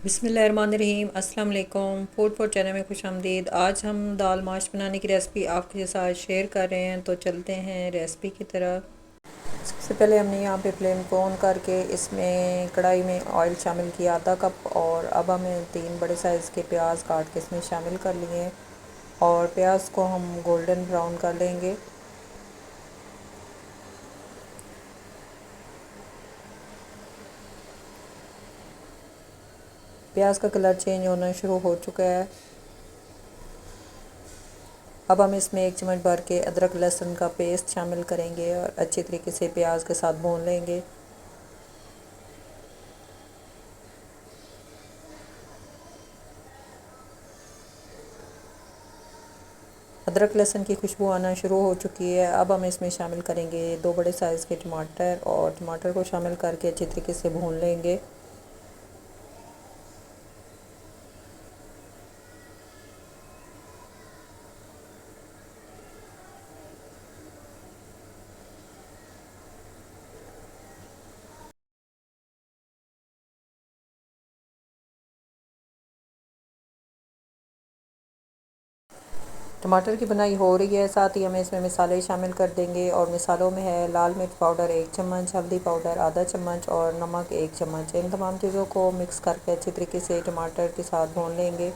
बिस्मिल्लाहिर्रहमानिर्रहीम अस्सलाम वालेकुम। फूड फॉर चैनल में खुश आमदीद। आज हम दाल माश बनाने की रेसिपी आपके साथ शेयर कर रहे हैं, तो चलते हैं रेसिपी की तरफ। सबसे पहले हमने यहाँ पे फ्लेम को ऑन करके इसमें कढ़ाई में ऑयल शामिल किया आधा कप, और अब हमें 3 बड़े साइज़ के प्याज काट के इसमें शामिल कर लिए और प्याज को हम गोल्डन ब्राउन कर लेंगे। प्याज का कलर चेंज होना शुरू हो चुका है। अब हम इसमें 1 चम्मच भर के अदरक लहसुन का पेस्ट शामिल करेंगे और अच्छे तरीके से प्याज के साथ भून लेंगे। अदरक लहसुन की खुशबू आना शुरू हो चुकी है। अब हम इसमें शामिल करेंगे 2 बड़े साइज़ के टमाटर, और टमाटर को शामिल करके अच्छे तरीके से भून लेंगे। टमाटर की बनाई हो रही है, साथ ही हमें इसमें मसाले शामिल कर देंगे, और मसालों में है लाल मिर्च पाउडर 1 चम्मच, हल्दी पाउडर आधा चम्मच और नमक 1 चम्मच। इन तमाम चीज़ों को मिक्स करके अच्छी तरीके से टमाटर के साथ भून लेंगे।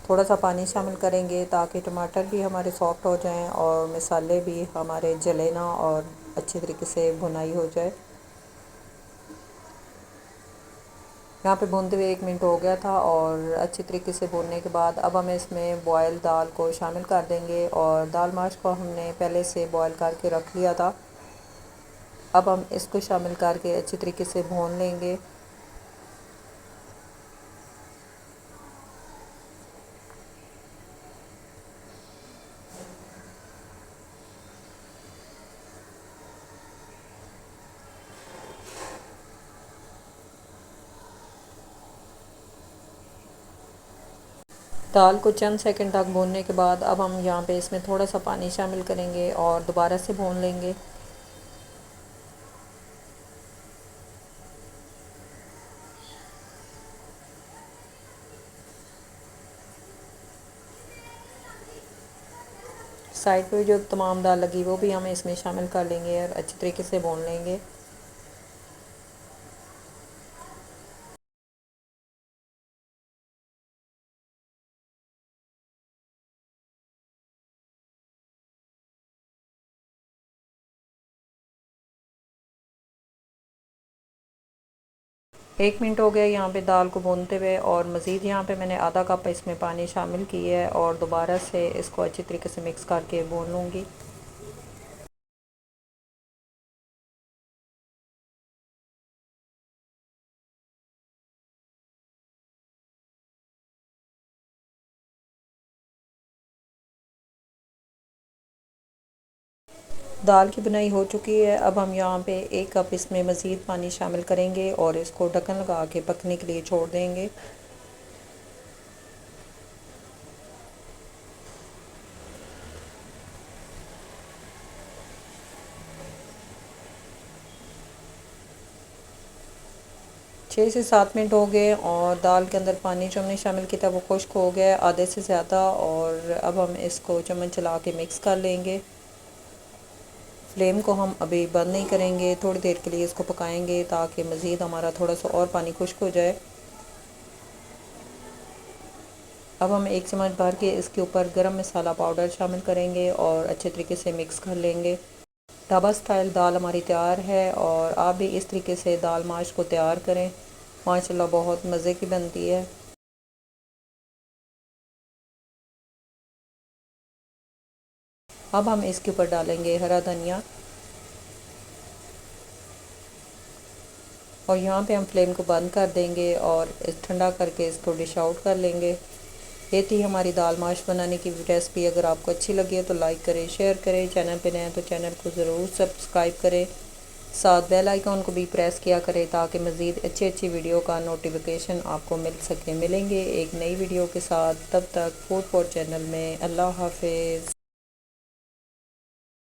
थोड़ा सा पानी शामिल करेंगे ताकि टमाटर भी हमारे सॉफ्ट हो जाएं और मसाले भी हमारे जले ना और अच्छी तरीके से भुनाई हो जाए। यहाँ पे भूनते हुए 1 मिनट हो गया था, और अच्छी तरीके से भूनने के बाद अब हम इसमें बॉयल दाल को शामिल कर देंगे, और दाल माश को हमने पहले से बॉयल करके रख लिया था। अब हम इसको शामिल करके अच्छी तरीके से भून लेंगे। दाल को चंद सेकंड तक भूनने के बाद अब हम यहाँ पे इसमें थोड़ा सा पानी शामिल करेंगे और दोबारा से भून लेंगे। साइड पे जो तमाम दाल लगी वो भी हम इसमें शामिल कर लेंगे और अच्छी तरीके से भून लेंगे। एक मिनट हो गया यहाँ पे दाल को भूनते हुए, और मज़ीद यहाँ पे मैंने आधा कप इसमें पानी शामिल किया है और दोबारा से इसको अच्छी तरीके से मिक्स करके भून लूँगी। दाल की बुनाई हो चुकी है। अब हम यहाँ पे 1 कप इसमें मज़ीद पानी शामिल करेंगे और इसको ढक्कन लगा के पकने के लिए छोड़ देंगे। 6 से 7 मिनट हो गए, और दाल के अंदर पानी जो हमने शामिल किया था वो खुश्क हो गया आधे से ज़्यादा, और अब हम इसको चम्मच चला के मिक्स कर लेंगे। फ्लेम को हम अभी बंद नहीं करेंगे, थोड़ी देर के लिए इसको पकाएंगे ताकि मज़ीद हमारा थोड़ा सा और पानी खुश्क हो जाए। अब हम 1 चम्मच भर के इसके ऊपर गरम मसाला पाउडर शामिल करेंगे और अच्छे तरीके से मिक्स कर लेंगे। ढाबा स्टाइल दाल हमारी तैयार है, और आप भी इस तरीके से दाल माश को तैयार करें। माशाल्लाह बहुत मज़े की बनती है। अब हम इसके ऊपर डालेंगे हरा धनिया, और यहाँ पे हम फ्लेम को बंद कर देंगे और ठंडा करके इसको डिश आउट कर लेंगे। ये थी हमारी दाल माश बनाने की रेसिपी। अगर आपको अच्छी लगी है तो लाइक करें, शेयर करें। चैनल पे नए हैं तो चैनल को ज़रूर सब्सक्राइब करें, साथ बेल आइकन को भी प्रेस किया करें ताकि मज़ीद अच्छी अच्छी वीडियो का नोटिफिकेशन आपको मिल सके। मिलेंगे एक नई वीडियो के साथ, तब तक फूड फॉर चैनल में। अल्लाह हाफिज़।